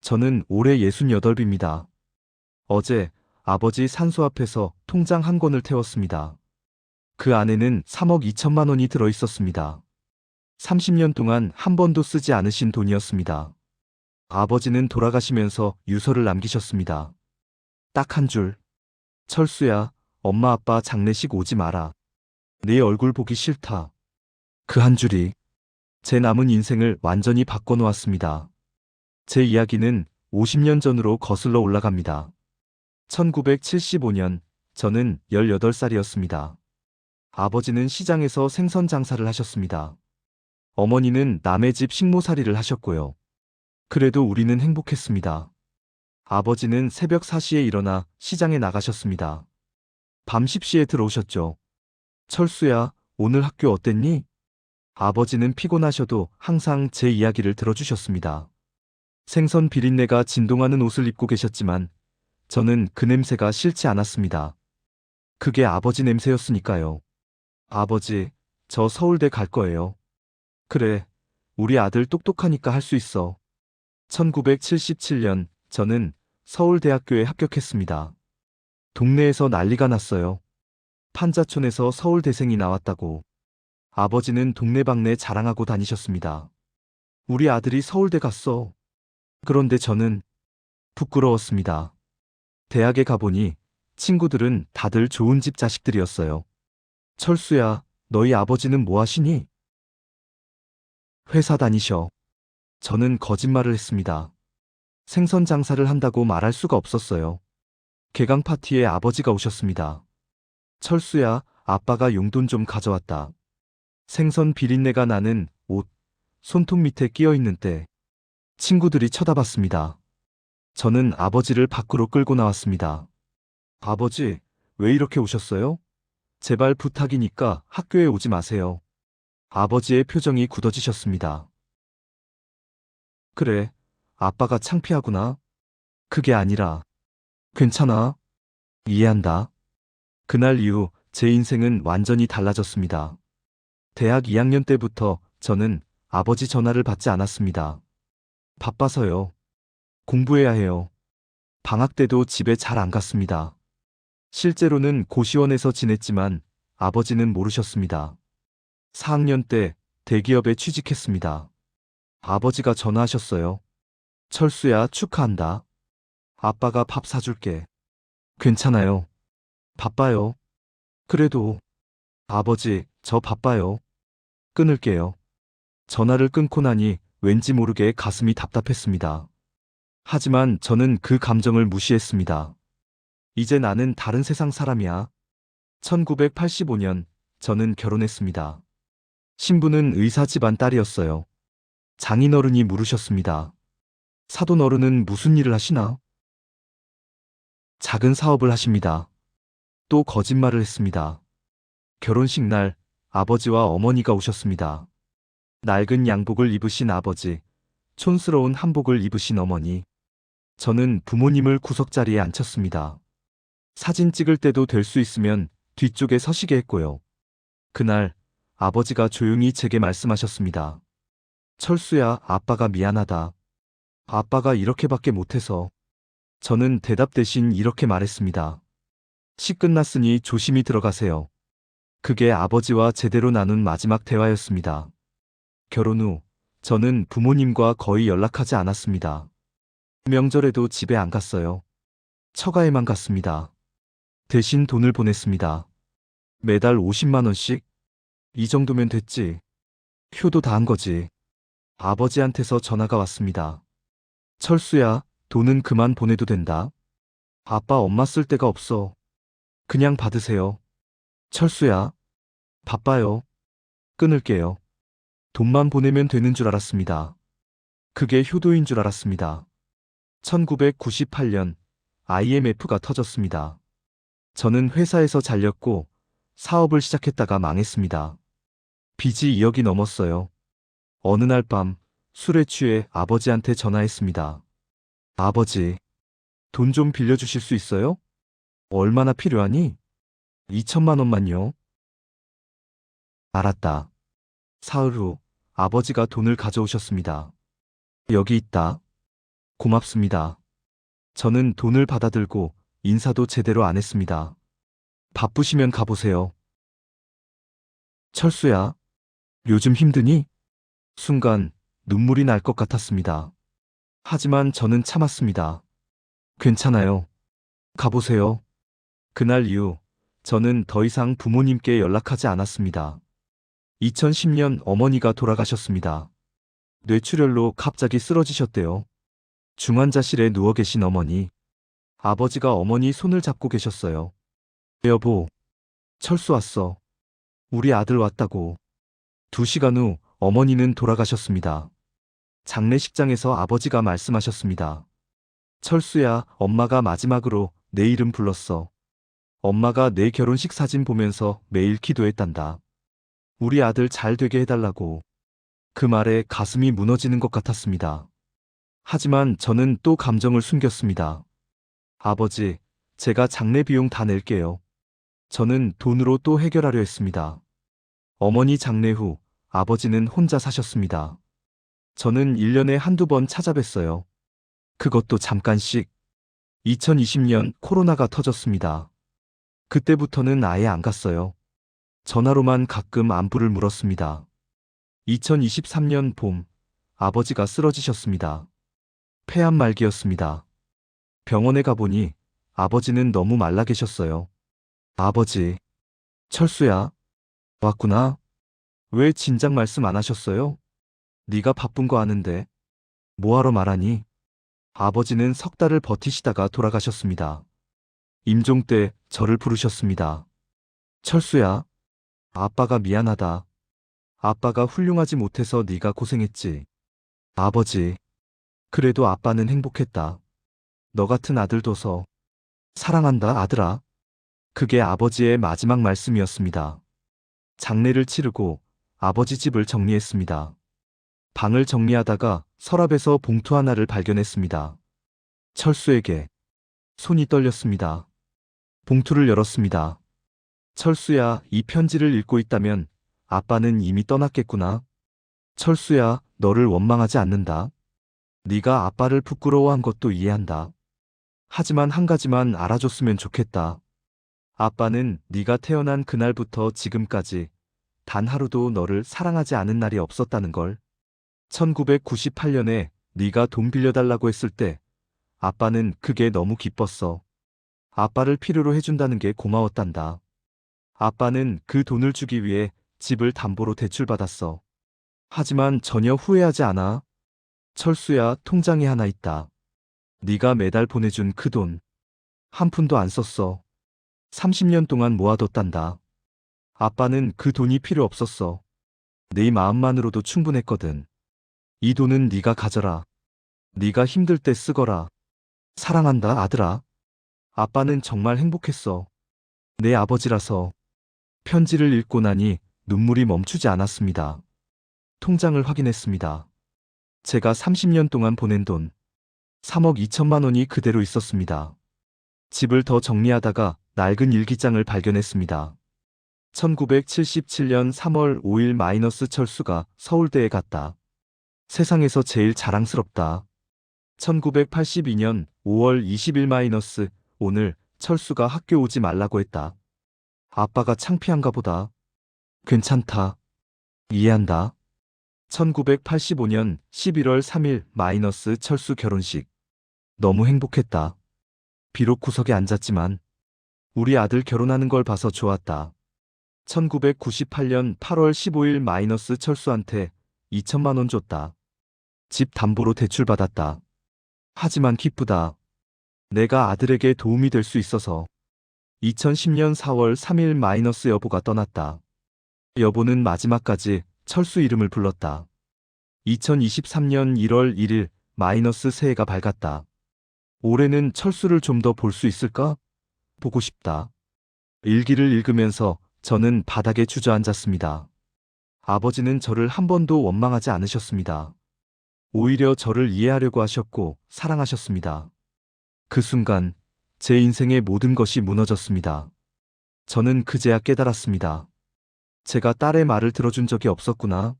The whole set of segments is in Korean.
저는 올해 68입니다. 어제 아버지 산소 앞에서 통장 한 권을 태웠습니다. 그 안에는 3억 2천만 원이 들어 있었습니다. 30년 동안 한 번도 쓰지 않으신 돈이었습니다. 아버지는 돌아가시면서 유서를 남기셨습니다. 딱 한 줄. 철수야, 엄마 아빠 장례식 오지 마라. 내 얼굴 보기 싫다. 그 한 줄이 제 남은 인생을 완전히 바꿔놓았습니다. 제 이야기는 50년 전으로 거슬러 올라갑니다. 1975년, 저는 18살이었습니다. 아버지는 시장에서 생선 장사를 하셨습니다. 어머니는 남의 집 식모살이를 하셨고요. 그래도 우리는 행복했습니다. 아버지는 새벽 4시에 일어나 시장에 나가셨습니다. 밤 10시에 들어오셨죠. 철수야, 오늘 학교 어땠니? 아버지는 피곤하셔도 항상 제 이야기를 들어주셨습니다. 생선 비린내가 진동하는 옷을 입고 계셨지만 저는 그 냄새가 싫지 않았습니다. 그게 아버지 냄새였으니까요. 아버지, 저 서울대 갈 거예요. 그래, 우리 아들 똑똑하니까 할 수 있어. 1977년 저는 서울대학교에 합격했습니다. 동네에서 난리가 났어요. 판자촌에서 서울대생이 나왔다고. 아버지는 동네방네 자랑하고 다니셨습니다. 우리 아들이 서울대 갔어. 그런데 저는 부끄러웠습니다. 대학에 가보니 친구들은 다들 좋은 집 자식들이었어요. 철수야, 너희 아버지는 뭐 하시니? 회사 다니셔. 저는 거짓말을 했습니다. 생선 장사를 한다고 말할 수가 없었어요. 개강 파티에 아버지가 오셨습니다. 철수야, 아빠가 용돈 좀 가져왔다. 생선 비린내가 나는 옷, 손톱 밑에 끼어 있는 때 친구들이 쳐다봤습니다. 저는 아버지를 밖으로 끌고 나왔습니다. 아버지, 왜 이렇게 오셨어요? 제발 부탁이니까 학교에 오지 마세요. 아버지의 표정이 굳어지셨습니다. 그래, 아빠가 창피하구나. 그게 아니라, 괜찮아. 이해한다. 그날 이후 제 인생은 완전히 달라졌습니다. 대학 2학년 때부터 저는 아버지 전화를 받지 않았습니다. 바빠서요. 공부해야 해요. 방학 때도 집에 잘 안 갔습니다. 실제로는 고시원에서 지냈지만 아버지는 모르셨습니다. 4학년 때 대기업에 취직했습니다. 아버지가 전화하셨어요. 철수야, 축하한다. 아빠가 밥 사줄게. 괜찮아요. 바빠요. 그래도, 아버지, 저 바빠요. 끊을게요. 전화를 끊고 나니 왠지 모르게 가슴이 답답했습니다. 하지만 저는 그 감정을 무시했습니다. 이제 나는 다른 세상 사람이야. 1985년, 저는 결혼했습니다. 신부는 의사 집안 딸이었어요. 장인어른이 물으셨습니다. 사돈어른은 무슨 일을 하시나? 작은 사업을 하십니다. 또 거짓말을 했습니다. 결혼식 날 아버지와 어머니가 오셨습니다. 낡은 양복을 입으신 아버지, 촌스러운 한복을 입으신 어머니. 저는 부모님을 구석자리에 앉혔습니다. 사진 찍을 때도 될 수 있으면 뒤쪽에 서시게 했고요. 그날 아버지가 조용히 제게 말씀하셨습니다. 철수야, 아빠가 미안하다. 아빠가 이렇게밖에 못해서. 저는 대답 대신 이렇게 말했습니다. 시 끝났으니 조심히 들어가세요. 그게 아버지와 제대로 나눈 마지막 대화였습니다. 결혼 후 저는 부모님과 거의 연락하지 않았습니다. 명절에도 집에 안 갔어요. 처가에만 갔습니다. 대신 돈을 보냈습니다. 매달 50만 원씩? 이 정도면 됐지. 효도 다 한 거지. 아버지한테서 전화가 왔습니다. 철수야, 돈은 그만 보내도 된다. 아빠 엄마 쓸 데가 없어. 그냥 받으세요. 철수야, 바빠요. 끊을게요. 돈만 보내면 되는 줄 알았습니다. 그게 효도인 줄 알았습니다. 1998년 IMF가 터졌습니다. 저는 회사에서 잘렸고 사업을 시작했다가 망했습니다. 빚이 2억이 넘었어요. 어느 날 밤 술에 취해 아버지한테 전화했습니다. 아버지, 돈 좀 빌려주실 수 있어요? 얼마나 필요하니? 2천만 원만요. 알았다. 사흘 후 아버지가 돈을 가져오셨습니다. 여기 있다. 고맙습니다. 저는 돈을 받아들고 인사도 제대로 안 했습니다. 바쁘시면 가보세요. 철수야, 요즘 힘드니? 순간 눈물이 날 것 같았습니다. 하지만 저는 참았습니다. 괜찮아요. 가보세요. 그날 이후 저는 더 이상 부모님께 연락하지 않았습니다. 2010년 어머니가 돌아가셨습니다. 뇌출혈로 갑자기 쓰러지셨대요. 중환자실에 누워 계신 어머니. 아버지가 어머니 손을 잡고 계셨어요. 여보, 철수 왔어. 우리 아들 왔다고. 2시간 후 어머니는 돌아가셨습니다. 장례식장에서 아버지가 말씀하셨습니다. 철수야, 엄마가 마지막으로 내 이름 불렀어. 엄마가 내 결혼식 사진 보면서 매일 기도했단다. 우리 아들 잘 되게 해달라고. 그 말에 가슴이 무너지는 것 같았습니다. 하지만 저는 또 감정을 숨겼습니다. 아버지, 제가 장례 비용 다 낼게요. 저는 돈으로 또 해결하려 했습니다. 어머니 장례 후 아버지는 혼자 사셨습니다. 저는 1년에 한두 번 찾아뵀어요. 그것도 잠깐씩. 2020년 코로나가 터졌습니다. 그때부터는 아예 안 갔어요. 전화로만 가끔 안부를 물었습니다. 2023년 봄, 아버지가 쓰러지셨습니다. 폐암 말기였습니다. 병원에 가보니 아버지는 너무 말라 계셨어요. 아버지, 철수야, 왔구나. 왜 진작 말씀 안 하셨어요? 네가 바쁜 거 아는데. 뭐하러 말하니? 아버지는 석 달을 버티시다가 돌아가셨습니다. 임종 때 저를 부르셨습니다. 철수야, 아빠가 미안하다. 아빠가 훌륭하지 못해서 네가 고생했지. 아버지, 그래도 아빠는 행복했다. 너 같은 아들 둬서. 사랑한다, 아들아. 그게 아버지의 마지막 말씀이었습니다. 장례를 치르고 아버지 집을 정리했습니다. 방을 정리하다가 서랍에서 봉투 하나를 발견했습니다. 철수에게. 손이 떨렸습니다. 봉투를 열었습니다. 철수야, 이 편지를 읽고 있다면 아빠는 이미 떠났겠구나. 철수야, 너를 원망하지 않는다. 네가 아빠를 부끄러워한 것도 이해한다. 하지만 한 가지만 알아줬으면 좋겠다. 아빠는 네가 태어난 그날부터 지금까지 단 하루도 너를 사랑하지 않은 날이 없었다는 걸. 1998년에 네가 돈 빌려달라고 했을 때 아빠는 그게 너무 기뻤어. 아빠를 필요로 해준다는 게 고마웠단다. 아빠는 그 돈을 주기 위해 집을 담보로 대출받았어. 하지만 전혀 후회하지 않아. 철수야, 통장에 하나 있다. 네가 매달 보내준 그 돈. 한 푼도 안 썼어. 30년 동안 모아뒀단다. 아빠는 그 돈이 필요 없었어. 네 마음만으로도 충분했거든. 이 돈은 네가 가져라. 네가 힘들 때 쓰거라. 사랑한다, 아들아. 아빠는 정말 행복했어. 내 아버지라서. 편지를 읽고 나니 눈물이 멈추지 않았습니다. 통장을 확인했습니다. 제가 30년 동안 보낸 돈 3억 2천만 원이 그대로 있었습니다. 집을 더 정리하다가 낡은 일기장을 발견했습니다. 1977년 3월 5일 마이너스 철수가 서울대에 갔다. 세상에서 제일 자랑스럽다. 1982년 5월 20일 마이너스 오늘 철수가 학교 오지 말라고 했다. 아빠가 창피한가 보다. 괜찮다. 이해한다. 1985년 11월 3일 마이너스 철수 결혼식. 너무 행복했다. 비록 구석에 앉았지만 우리 아들 결혼하는 걸 봐서 좋았다. 1998년 8월 15일 마이너스 철수한테 2천만 원 줬다. 집 담보로 대출받았다. 하지만 기쁘다. 내가 아들에게 도움이 될 수 있어서. 2010년 4월 3일 마이너스 여보가 떠났다. 여보는 마지막까지 철수 이름을 불렀다. 2023년 1월 1일 마이너스 새해가 밝았다. 올해는 철수를 좀 더 볼 수 있을까? 보고 싶다. 일기를 읽으면서 저는 바닥에 주저앉았습니다. 아버지는 저를 한 번도 원망하지 않으셨습니다. 오히려 저를 이해하려고 하셨고 사랑하셨습니다. 그 순간 제 인생의 모든 것이 무너졌습니다. 저는 그제야 깨달았습니다. 제가 딸의 말을 들어준 적이 없었구나.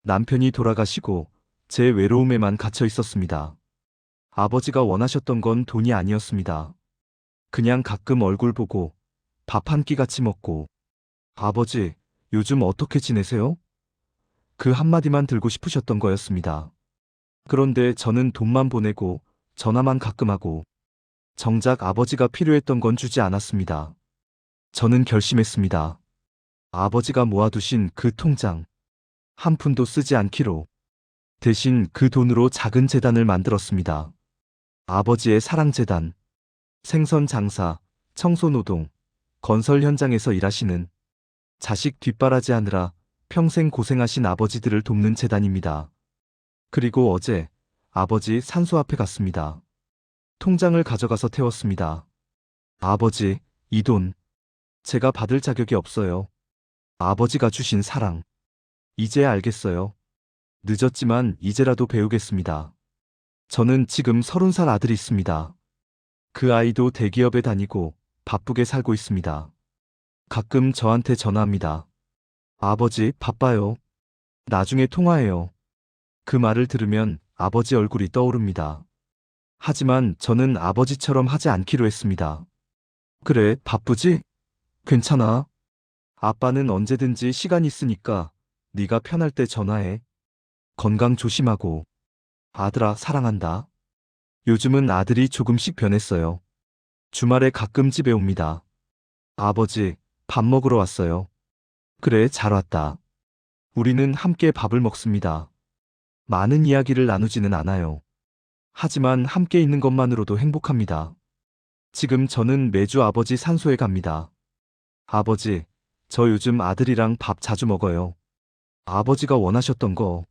남편이 돌아가시고 제 외로움에만 갇혀 있었습니다. 아버지가 원하셨던 건 돈이 아니었습니다. 그냥 가끔 얼굴 보고 밥 한 끼 같이 먹고 아버지, 요즘 어떻게 지내세요? 그 한마디만 들고 싶으셨던 거였습니다. 그런데 저는 돈만 보내고 전화만 가끔 하고 정작 아버지가 필요했던 건 주지 않았습니다. 저는 결심했습니다. 아버지가 모아두신 그 통장 한 푼도 쓰지 않기로. 대신 그 돈으로 작은 재단을 만들었습니다. 아버지의 사랑재단. 생선 장사, 청소노동, 건설 현장에서 일하시는 자식 뒷바라지하느라 평생 고생하신 아버지들을 돕는 재단입니다. 그리고 어제 아버지 산소 앞에 갔습니다. 통장을 가져가서 태웠습니다. 아버지, 이 돈 제가 받을 자격이 없어요. 아버지가 주신 사랑. 이제 알겠어요. 늦었지만 이제라도 배우겠습니다. 저는 지금 30살 아들이 있습니다. 그 아이도 대기업에 다니고 바쁘게 살고 있습니다. 가끔 저한테 전화합니다. 아버지, 바빠요. 나중에 통화해요. 그 말을 들으면 아버지 얼굴이 떠오릅니다. 하지만 저는 아버지처럼 하지 않기로 했습니다. 그래, 바쁘지? 괜찮아. 아빠는 언제든지 시간 있으니까 네가 편할 때 전화해. 건강 조심하고. 아들아, 사랑한다. 요즘은 아들이 조금씩 변했어요. 주말에 가끔 집에 옵니다. 아버지, 밥 먹으러 왔어요. 그래, 잘 왔다. 우리는 함께 밥을 먹습니다. 많은 이야기를 나누지는 않아요. 하지만 함께 있는 것만으로도 행복합니다. 지금 저는 매주 아버지 산소에 갑니다. 아버지, 저 요즘 아들이랑 밥 자주 먹어요. 아버지가 원하셨던 거,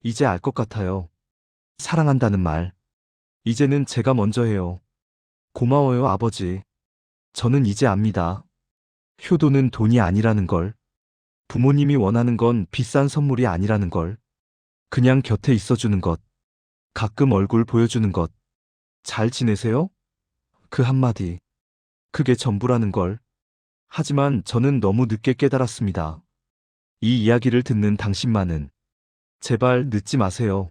이제 알 것 같아요. 사랑한다는 말. 이제는 제가 먼저 해요. 고마워요, 아버지. 저는 이제 압니다. 효도는 돈이 아니라는 걸. 부모님이 원하는 건 비싼 선물이 아니라는 걸. 그냥 곁에 있어주는 것. 가끔 얼굴 보여주는 것. 잘 지내세요? 그 한마디. 그게 전부라는 걸. 하지만 저는 너무 늦게 깨달았습니다. 이 이야기를 듣는 당신만은 제발 늦지 마세요.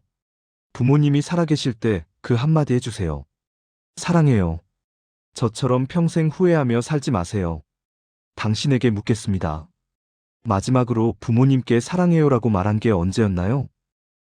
부모님이 살아계실 때 그 한마디 해주세요. 사랑해요. 저처럼 평생 후회하며 살지 마세요. 당신에게 묻겠습니다. 마지막으로 부모님께 사랑해요라고 말한 게 언제였나요?